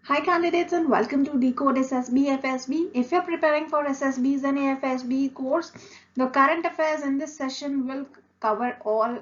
Hi candidates and welcome to Decode SSB FSB. If you're preparing for SSBs and AFSB course, the current affairs in this session will cover all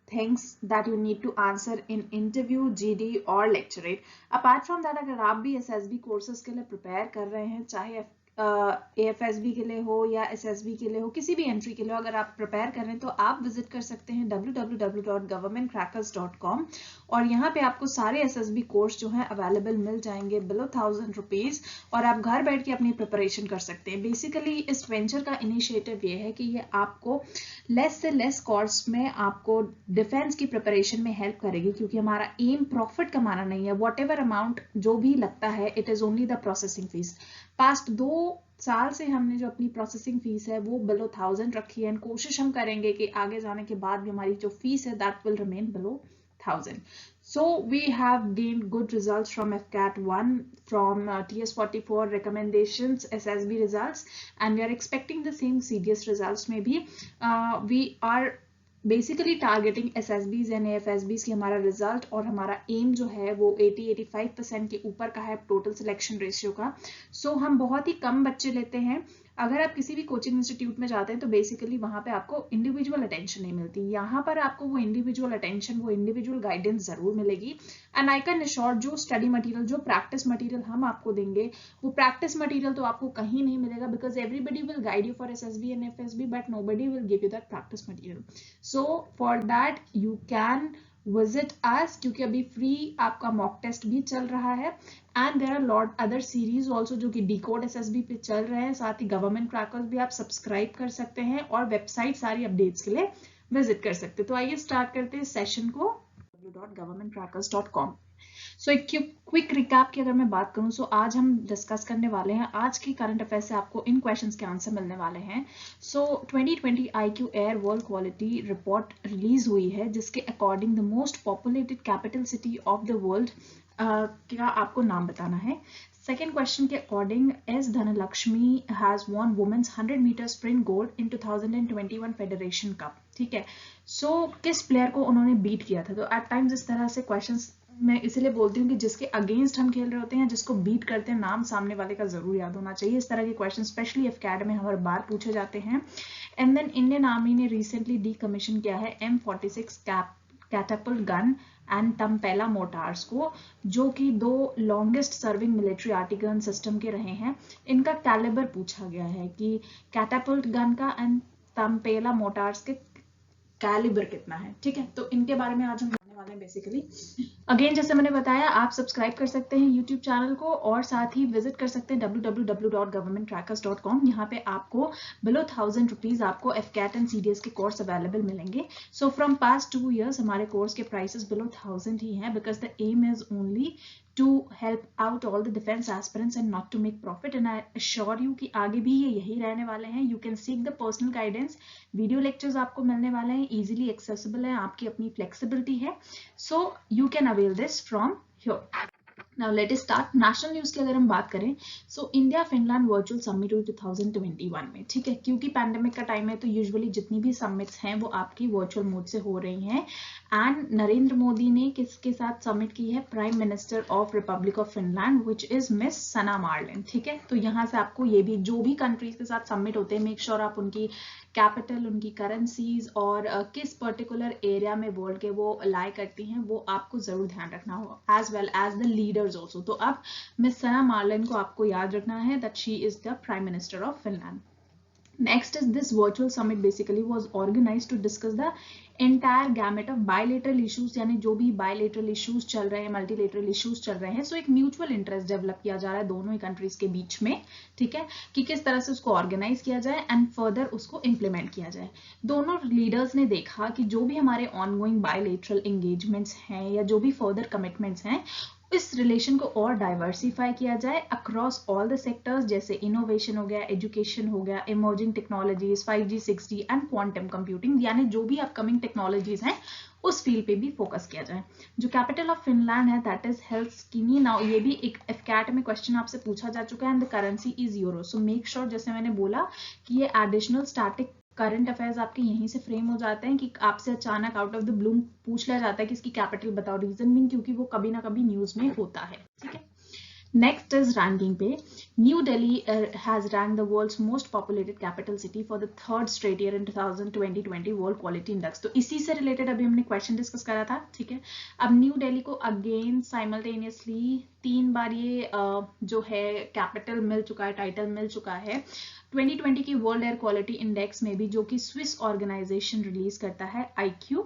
things that you need to answer in interview, GD और lecturate. Apart from that, अगर आप भी SSB courses के लिए prepare कर रहे हैं, चाहे AFSB के लिए हो या SSB के लिए हो, किसी भी एंट्री के लिए अगर आप प्रिपेयर कर रहे हैं तो आप विजिट कर सकते हैं www.governmentcrackers.com और यहाँ पे आपको सारे SSB कोर्स जो हैं अवेलेबल मिल जाएंगे बिलो 1000 रुपीज और आप घर बैठ के अपनी प्रिपरेशन कर सकते हैं. बेसिकली इस वेंचर का इनिशिएटिव ये है कि ये आपको लेस से लेस कॉस्ट में आपको डिफेंस की प्रिपरेशन में हेल्प करेगी, क्योंकि हमारा एम प्रॉफिट कमाना नहीं है. वॉट एवर अमाउंट जो भी लगता है it is only the processing fees. Past 2 साल से हमने जो अपनी प्रोसेसिंग फीस है वो बिलो 1000 रखी है. कोशिश हम करेंगे कि आगे जाने के बाद भी हमारी जो फीस है that will remain below 1000. So we have gained good results from FCAT 1, from TS44 recommendations, SSB results, and we are expecting the same CDS results. Maybe we are basically targeting SSBs and AFSBs की हमारा result और हमारा M जो है वो 80-85% के ऊपर का है टोटल सिलेक्शन रेशियो का. सो हम बहुत ही कम बच्चे लेते हैं. अगर आप किसी भी कोचिंग इंस्टीट्यूट में जाते हैं तो बेसिकली वहां पे आपको इंडिविजुअल अटेंशन नहीं मिलती. यहाँ पर आपको वो इंडिविजुअल अटेंशन, वो इंडिविजुअल गाइडेंस जरूर मिलेगी. एंड आई कैन अश्योर जो स्टडी मटेरियल, जो प्रैक्टिस मटेरियल हम आपको देंगे वो प्रैक्टिस मटेरियल तो आपको कहीं नहीं मिलेगा, because everybody will guide you for SSB and FSB but nobody will give you that practice material. So for that you can visit us, क्योंकि अभी फ्री आपका मॉक टेस्ट भी चल रहा है and there are lot other series also जो कि decode SSB पे चल रहे हैं. साथ ही गवर्नमेंट क्रैकर्स भी आप सब्सक्राइब कर सकते हैं और वेबसाइट सारी अपडेट्स के लिए विजिट कर सकते हैं. तो आइए स्टार्ट करते हैं सेशन को www.governmentcrackers.com. सो एक क्विक रिकैप की अगर मैं बात करूं तो आज हम डिस्कस करने वाले हैं आज की करंट अफेयर से आपको इन क्वेश्चंस के आंसर मिलने वाले हैं. So 2020 IQ air world quality report release हुई है जिसके according the most populated capital city of the world का आपको नाम बताना है. सेकेंड क्वेश्चन के according S Dhanalakshmi has won women's 100 metre sprint gold in 2021 federation cup. ठीक है, सो किस प्लेयर को उन्होंने बीट किया था. तो एट टाइम्स इस तरह से क्वेश्चंस मैं इसलिए बोलती हूँ कि जिसके अगेंस्ट हम खेल रहे होते हैं, जिसको बीट करते हैं, नाम सामने वाले का जरूर याद होना चाहिए. इस तरह के क्वेश्चन स्पेशली FCAT में हर बार पूछे जाते हैं. एंड देन इंडियन आर्मी ने रिसेंटली डीकमीशन किया है M46 catapult gun and Tampella mortars को, जो कि 2 longest serving military artillery system के रहे हैं. इनका कैलिबर पूछा गया है कि कैटापल्ट गन का एंड तम्पेला मोटार्स के कैलिबर कितना है. ठीक है, तो इनके बारे में आज हम जानने वाले हैं. बेसिकली अगेन जैसे मैंने बताया, आप सब्सक्राइब कर सकते हैं यूट्यूब चैनल को और साथ ही विजिट कर सकते हैं www.governmentcrackers.com. यहाँ पे आपको बिलो 1000 रुपीज आपको FCAT एंड CDS के कोर्स अवेलेबल मिलेंगे. सो फ्रॉम पास्ट 2 years हमारे कोर्स के प्राइसेस बिलो 1000 ही हैं, because the aim is only to help out all the defense aspirants and not to make profit. And I assure you कि आगे भी ये यही रहने वाले हैं. You can seek the personal guidance. Video lectures आपको मिलने वाले हैं, easily accessible है, आपकी अपनी flexibility है. So you can avail this from here. Now let us start. National news की अगर हम बात करें, so India Finland virtual summit हुई 2021 में. ठीक है, क्योंकि पैंडेमिक का टाइम है तो यूजुअली जितनी भी समिट्स हैं वो आपकी वर्चुअल मोड से हो रही हैं. एंड नरेंद्र मोदी ने किसके साथ समिट की है? Prime minister of republic of Finland which is miss Sanna Marin. ठीक है, तो यहाँ से आपको ये भी जो भी कंट्रीज के साथ समिट होते हैं, मेक श्योर आप उनकी कैपिटल, उनकी करेंसीज और किस पर्टिकुलर एरिया में वर्ल्ड के वो लाई करती हैं वो आपको जरूर ध्यान रखना हो, as well as the leaders also. तो अब मिस सना मार्लिन को आपको याद रखना है that she is the prime minister of Finland. Next is this virtual summit basically was organized to discuss the entire gamut of bilateral issues, यानी जो भी bilateral issues चल रहे हैं, multilateral issues चल रहे हैं. सो एक म्यूचुअल इंटरेस्ट डेवलप किया जा रहा है दोनों ही कंट्रीज के बीच में. ठीक है, कि किस तरह से उसको ऑर्गेनाइज किया जाए एंड फर्दर उसको इम्प्लीमेंट किया जाए. दोनों लीडर्स ने देखा कि जो भी हमारे ऑनगोइंग बायलेटरल एंगेजमेंट्स हैं या जो भी फर्दर कमिटमेंट्स हैं, इस रिलेशन को और डाइवर्सिफाई किया जाए अक्रॉस ऑल द सेक्टर्स, जैसे इनोवेशन हो गया, एजुकेशन हो गया, emerging technologies, 5G 6G and quantum computing, यानी जो भी अपकमिंग टेक्नोलॉजीज हैं उस फील्ड पे भी फोकस किया जाए. जो कैपिटल ऑफ फिनलैंड है दैट इज हेल्सिंकी. नाउ ये भी एक FCAT में क्वेश्चन आपसे पूछा जा चुका है and the currency is euro. So make sure, जैसे मैंने बोला कि ये एडिशनल स्टैटिक करंट अफेयर्स आपके यहीं से फ्रेम हो जाते हैं कि आपसे अचानक आउट ऑफ द ब्लू पूछ लिया जाता है कि इसकी कैपिटल बताओ. रीजन मीन क्योंकि वो कभी ना कभी न्यूज में होता है. ठीक है, Next is ranking पे New Delhi has ranked the world's most populated capital city for the third straight year in 2020 World Quality Index. तो इसी से रिलेटेड अभी हमने क्वेश्चन डिस्कस करा था, ठीक है। अब न्यू दिल्ली को अगेन साइमल्टेनियसली 3 बार ये जो है कैपिटल मिल चुका है, टाइटल मिल चुका है 2020 की वर्ल्ड एयर क्वालिटी इंडेक्स में भी, जो कि स्विस ऑर्गेनाइजेशन रिलीज करता है IQ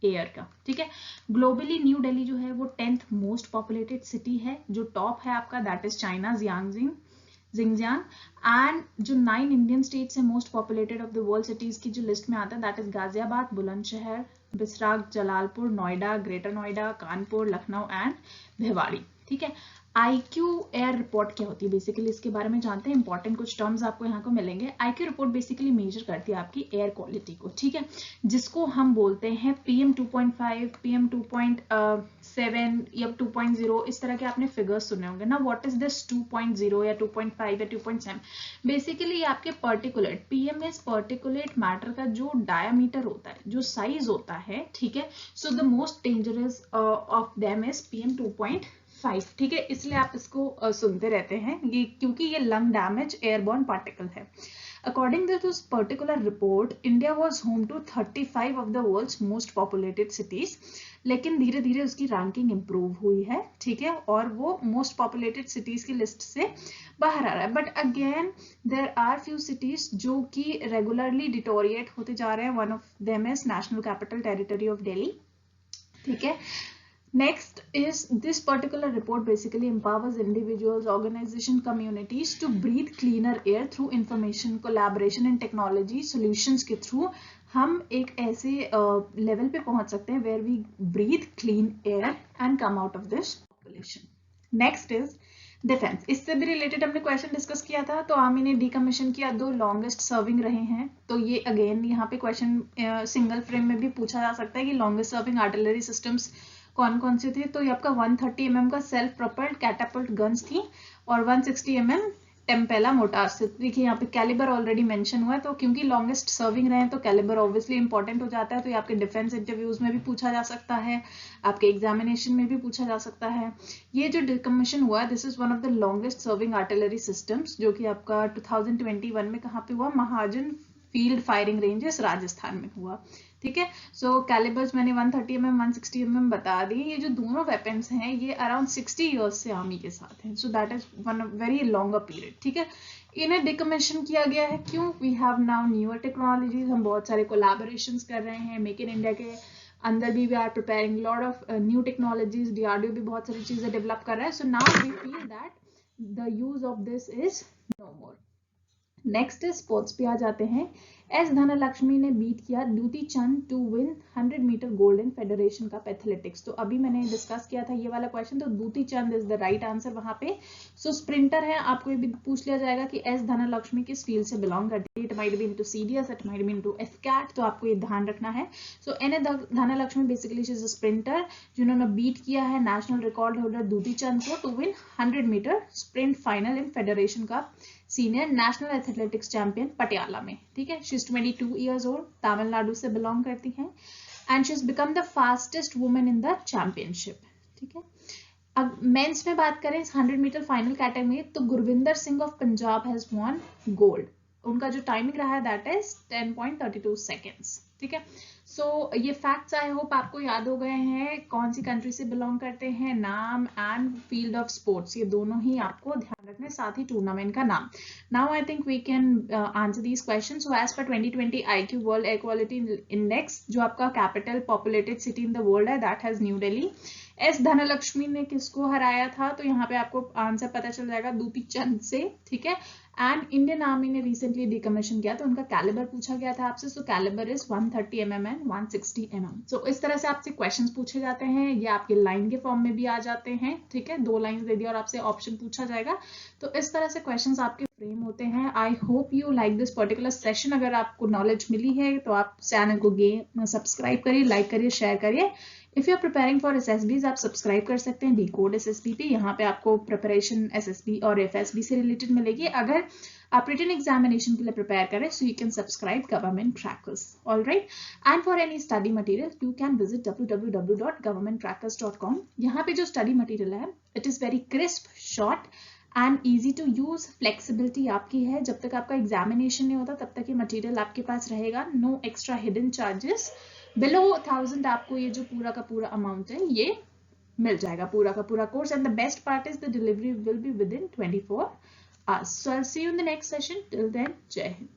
एयर का, ठीक है। ग्लोबली न्यू दिल्ली जो है वो 10th मोस्ट पॉपुलेटेड सिटी है। जो टॉप है आपका that is China Xinjiang, and जो 9 इंडियन स्टेट्स है most populated of the world cities की जो लिस्ट में आता है that is Ghaziabad, Bulandshahr, Bisrakh, Jalalpur, Noida, Greater Noida, Kanpur, Lucknow and Bhiwadi, ठीक है। IQ एयर रिपोर्ट क्या होती है बेसिकली, इसके बारे में जानते हैं। इंपॉर्टेंट कुछ टर्म्स आपको यहाँ को मिलेंगे। IQ रिपोर्ट बेसिकली मेजर करती है आपकी एयर क्वालिटी को, ठीक है, जिसको हम बोलते हैं PM 2.5, PM 2.7 या 2.0, इस तरह के आपने फिगर्स सुने होंगे ना। व्हाट इज दिस 2.0 या 2.5 या 2.7? बेसिकली आपके particulate, PM is particulate matter का जो डायमीटर होता है, जो साइज होता है, ठीक है। So the most dangerous of them is PM 2.5, ठीक है। इसलिए आप इसको सुनते रहते हैं ये, क्योंकि ये लंग डैमेज एयरबॉर्न पार्टिकल है। According to this particular report, India was home to 35 of the world's most populated cities. लेकिन धीरे धीरे उसकी रैंकिंग इंप्रूव हुई है, ठीक है, और वो मोस्ट पॉपुलेटेड सिटीज की लिस्ट से बाहर आ रहा है। But again there are few cities जो कि रेगुलरली डिटोरिएट होते जा रहे हैं। One of them is national capital territory of Delhi, ठीक है। Next is this particular report basically empowers individuals, organization, communities to breathe cleaner air through information, collaboration and technology solutions के through हम एक ऐसे लेवल पे पहुंच सकते हैं where we breathe clean air and come out of this population. Next is defence. इससे भी रिलेटेड हमने क्वेश्चन डिस्कस किया था। तो आर्मी ने डीकमीशन किया, 2 लॉन्गेस्ट सर्विंग रहे हैं। तो ये अगेन यहाँ पे क्वेश्चन सिंगल फ्रेम में भी पूछा जा सकता है कि लॉन्गेस्ट सर्विंग आर्टिलरी सिस्टम्स कौन कौन से थे। तो ये आपका 130 mm का सेल्फ प्रोपेल्ड कैटापल्ट गन्स थी और 160 mm टेम्पेला मोटार्स से। देखिए यहाँ पे कैलिबर ऑलरेडी मेंशन हुआ है, तो क्योंकि लॉन्गेस्ट सर्विंग रहे हैं तो कैलिबर ऑब्वियसली इंपॉर्टेंट हो जाता है। तो ये आपके डिफेंस इंटरव्यूज में भी पूछा जा सकता है, आपके एग्जामिनेशन में भी पूछा जा सकता है। ये जो डिकमीशन हुआ, this is one of the longest serving artillery systems, जो कि आपका 2021 में कहाँ पे हुआ, महाजन फील्ड फायरिंग रेंजेस राजस्थान में हुआ, ठीक है। सो कैलिबर्स मैंने 130 mm 160 mm बता दी। ये जो दोनों वेपन्स हैं ये अराउंड 60 इयर्स से आर्मी के साथ हैं। So that is one very longer period, ठीक है। इन्हें डिकमीशन किया गया है क्यों? We have now newer technologies, हम बहुत सारे कोलैबोरेशंस कर रहे हैं। मेक इन इंडिया के अंदर भी we are preparing lot of new technologies. DRDO भी बहुत सारी चीजें डेवलप कर रहा है। So now we feel that the use of this is no more. Next sports पे आ जाते हैं। एस धनलक्ष्मी ने बीट किया Dutee Chand to win 100 metre gold in Federation Cup athletics. तो अभी मैंने डिस्कस किया था ये वाला क्वेश्चन, तो द्युति चंद इज द राइट आंसर वहां पे। सो स्प्रिंटर है, आपको ये भी पूछ लिया जाएगा कि एस धनलक्ष्मी किस फील्ड से बिलोंग करती है। It might be into CDS, it might be into FCAT, तो आपको ये ध्यान रखना है। So N Dhanalakshmi basically she is a sprinter जिन्होंने बीट किया है national record holder Dutee Chand को to win 100 metre sprint final in Federation Cup senior national athletics champion Patiala में, ठीक है। She is 22 years old, Tamil Nadu से बिलोंग करती हैं and she is become the fastest women in the championship, ठीक है। अब मेंस में बात करें 100 मीटर फाइनल कैटेगरी में, तो Gurvinder Singh of Punjab has won gold. उनका जो टाइमिंग रहा है दैट इज 10.32 seconds, ठीक है। सो ये फैक्ट्स आई होप आपको याद हो गए हैं, कौन सी कंट्री से बिलोंग करते हैं, नाम एंड फील्ड ऑफ स्पोर्ट्स, ये दोनों ही आपको ध्यान रखने, साथ ही टूर्नामेंट का नाम। Now I think we can answer these question. So as per 2020 IQ world air quality index, जो आपका capital populated city in the world है that has New Delhi. S Dhanalakshmi ने किसको हराया था? तो यहाँ पे आपको आंसर पता चल जाएगा, द्युति चंद से, ठीक है। एंड इंडियन आर्मी ने रिसेंटली डिकमीशन किया, तो उनका कैलिबर पूछा गया था आपसे। So calibre is 130 mm and 160 mm। So इस तरह से आपसे क्वेश्चंस पूछे जाते हैं, ये आपके लाइन के फॉर्म में भी आ जाते हैं, ठीक है। 2 लाइंस दे दिया और आपसे ऑप्शन पूछा जाएगा। तो इस तरह से क्वेश्चंस आपके फ्रेम होते हैं। I hope you like this particular session. अगर आपको नॉलेज मिली है तो आप चैनल को सब्सक्राइब करिए, लाइक करिए, शेयर करिए। If you are preparing for SSBs आप सब्सक्राइब कर सकते हैं Decode SSB पे। यहाँ पे आपको प्रिपरेशन एसएसबी और एफएसबी से रिलेटेड मिलेगी। अगर आप रिटन एग्जामिनेशन के लिए प्रिपेयर करें, so you can subscribe government crackers, alright. And for any study material you can visit www.governmentcrackers.com। यहाँ पे जो स्टडी मटेरियल है it is very crisp, short and easy to use. Flexibility आपकी है, जब तक आपका एग्जामिनेशन नहीं होता तब तक ये मटेरियल आपके पास रहेगा। No extra hidden charges. Below 1000 आपको ये जो पूरा का पूरा अमाउंट है ये मिल जाएगा, पूरा का पूरा course. And the best part is the delivery will be with in 24 hours. So I'll see you in the next session. Till then, Jai Hind.